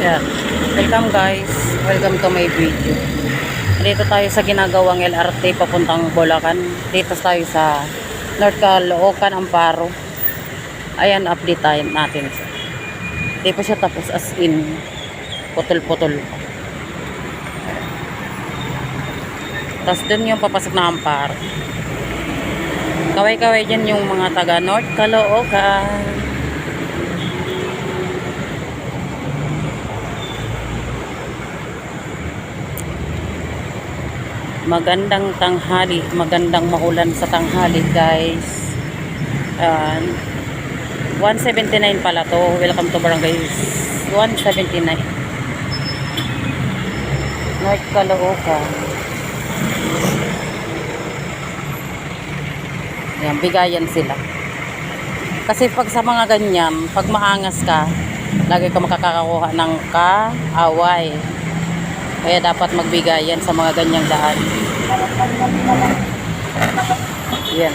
Yan. Welcome guys. Welcome to my video. Dito tayo sa ginagawang LRT papuntang Bulacan. Dito tayo sa North Caloocan, Amparo. Ayan, update tayo natin. Di pa siya tapos, as in putol-putol pa. Tapos dun yung papasok na Amparo. Kaway-kaway dyan yung mga taga North Caloocan. Magandang tanghali, magandang maulan sa tanghali guys. 179 pala to. Welcome to Barangay 179 North Caloocan. Yan, bigayan sila. Kasi pag sa mga ganyan, pag maangas ka, lagi ka makakakuha ng kaaway. Kaya dapat magbigayan sa mga ganyang daan. Yan.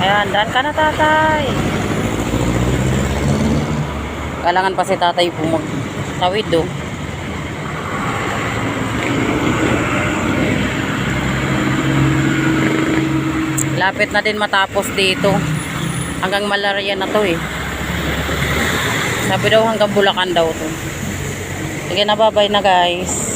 Ayan, daan ka na tatay. Kailangan pa si tatay pumagtawid do. Lapit na din matapos dito. Hanggang Malaria na to eh. Sabi daw hanggang Bulacan daw to. Sige na, bye-bye na guys.